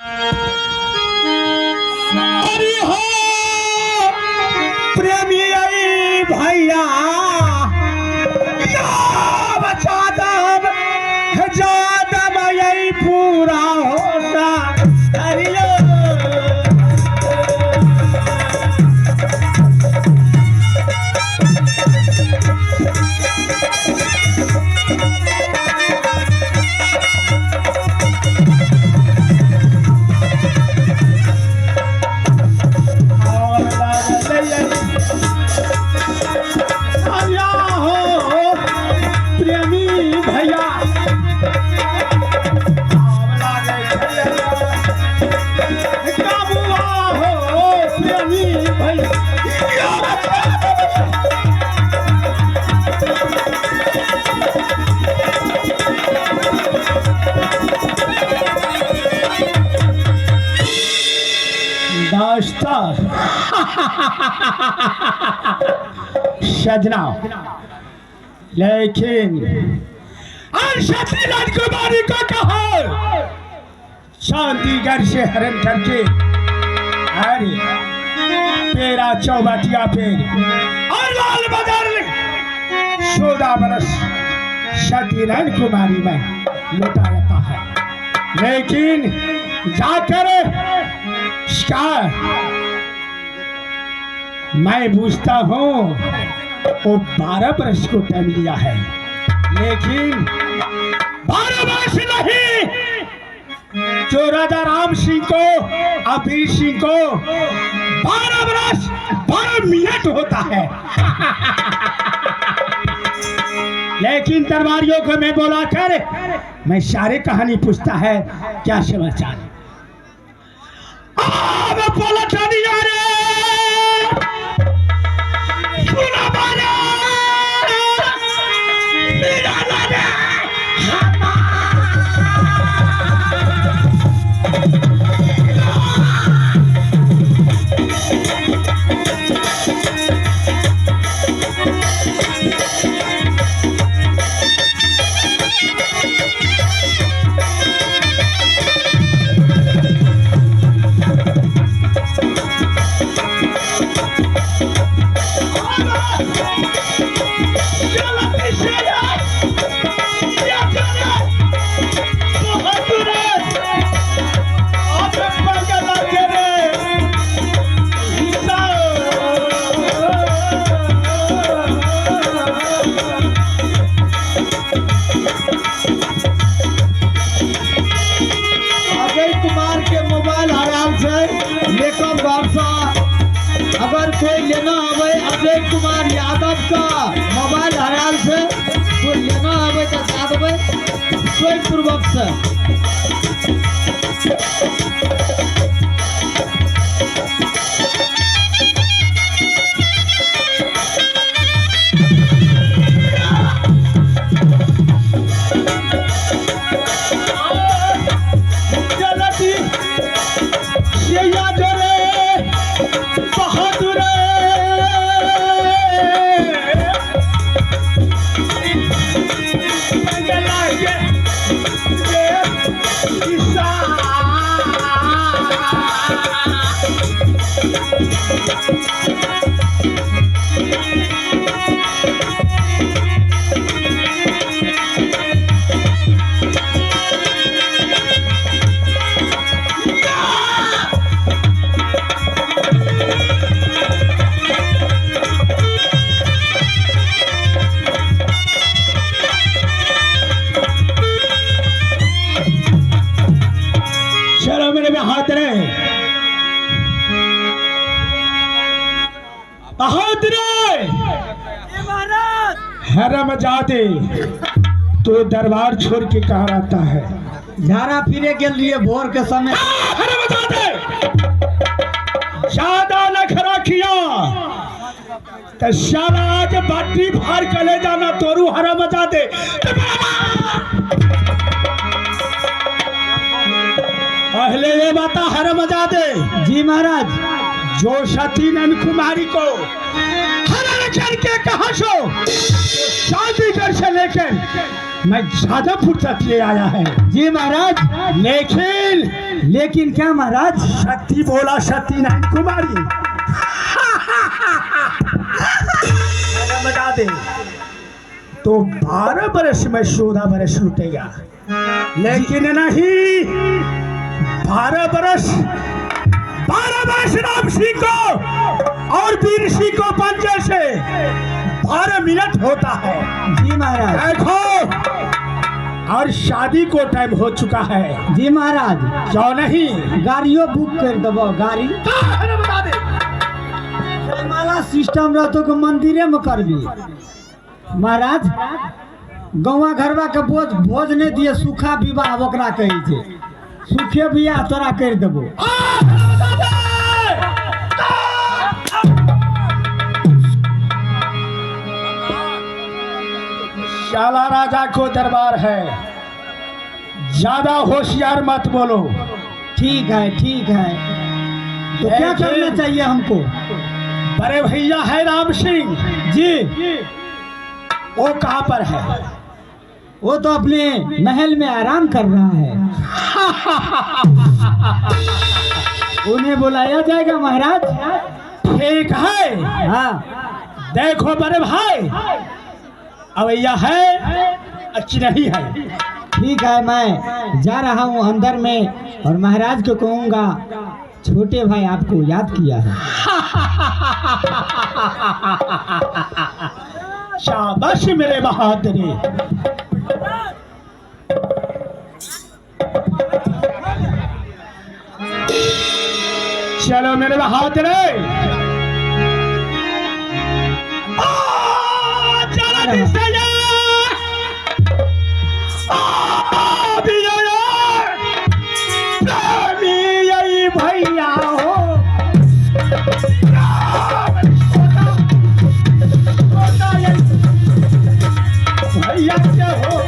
अरे हो प्रेमी भैया बचा दम जादम यही पूरा होता हरियो सजना लेकिन राजकुमारी को कहो शांतिगढ़ से हरण करके अरे तेरा चौबटिया पे और लाल बाजार 14 बरस सत्यनारायण कुमारी में लौटा जाता है। लेकिन जाकर मैं पूछता हूँ वो 12 बरस को टाइम लिया है, लेकिन 12 वर्ष नहीं जो राजा राम सिंह को अबीर सिंह को 12 बरस 12 मिनट होता है। लेकिन दरबारियों को मैं बोला कर मैं सारे कहानी पूछता है क्या समाचार बोला अगर कोई लेना हवे अजय कुमार यादव का मोबाइल हराल से कोई लेना हवे तो बता देवे कोई पूर्वक से हरमजादे तो दरबार छोड़ के कहाँ रहता है? झारा फिरे के लिए भोर के समय। हरमजादे ज्यादा नखरा किया तो शाला आज बाटी भार कर ले जाना तोरू हरमजादे। पहले ये बता हरमजादे। जी महाराज। जो सतीनंद कुमारी को हरण करके कहा सो शांतिगढ़ से लेकर मैं ज्यादा फुर्सत ले आया है। जी महाराज। लेकिन क्या महाराज? शक्ति बोला, सत्यनारायण कुमारी बता दे तो 12 बरस में 14 बरस लुटेगा, लेकिन नहीं 12 बरस राम सिंह को और वीर सिंह को पंजे से 12 मिनट होता है। जी महाराज। देखो, और शादी को टाइम हो चुका है। जी महाराज। क्यों नहीं गाड़ियों बुक कर दबो? गाड़ी बता दे। जयमाला सिस्टम रहतो के मंदिरे में करबी महाराज। गौवा घरवा के भोज नहीं दिए, सूखा विवाह ओकरा कहे छे। सूखे बियाह तोरा कर देबो। शाला राजा को दरबार है, ज्यादा होशियार मत बोलो। ठीक है ठीक है। तो क्या करना चाहिए हमको? बड़े भैया है राम सिंह जी, वो कहाँ पर है? वो तो अपने महल में आराम कर रहा है। उन्हें बुलाया जाएगा महाराज। ठीक है। हाँ देखो बड़े भाई, अवैया है अच्छी नहीं है। ठीक है, मैं जा रहा हूँ अंदर में और महाराज को कहूँगा छोटे भाई आपको याद किया है। शाबाश मेरे बहादुरी। चलो मेरे बहादुरी, भैया हो भैया क्या हो?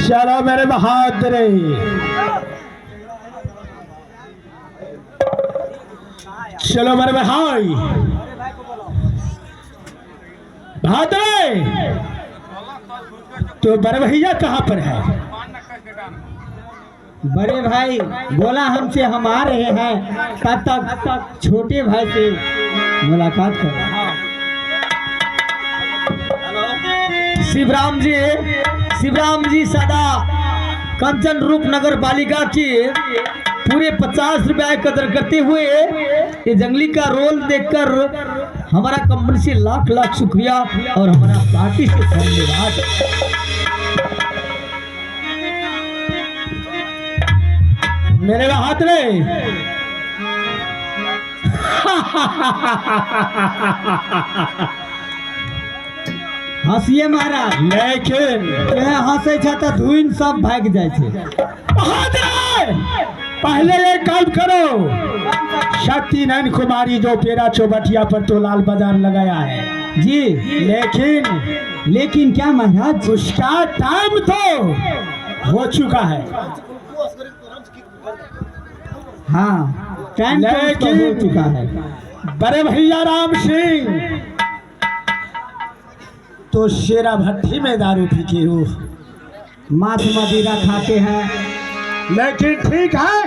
चलो मेरे बहादुर, चलो मेरे भाई बहादुर। तो बड़े भैया कहाँ पर है? बड़े भाई बोला हमसे हम आ रहे हैं, तब तक छोटे भाई से मुलाकात करो। शिवराम जी सदा कंचन रूप नगर पालिका की पूरे 50 रुपया कदर करते हुए ये जंगली का रोल देखकर हमारा कंपनी से लाख लाख शुक्रिया और हमारा पार्टी से धन्यवाद। मेरे हाथ में हंसिए महाराज, लेकिन हंसे छ तो धुन सब भाग जाए छे। बहादुर, पहले एक काम करो, शक्ति नैन कुमारी जो पेरा चौबटिया पर तो लाल बाजार लगाया है जी, लेकिन क्या महाराज, उसका टाइम तो हो चुका है। हाँ टाइम तो उसका हो चुका है। बड़े भैया राम सिंह तो शेरा भट्टी में दारू पीते हो, मांस मदिरा खाते हैं, लेकिन ठीक है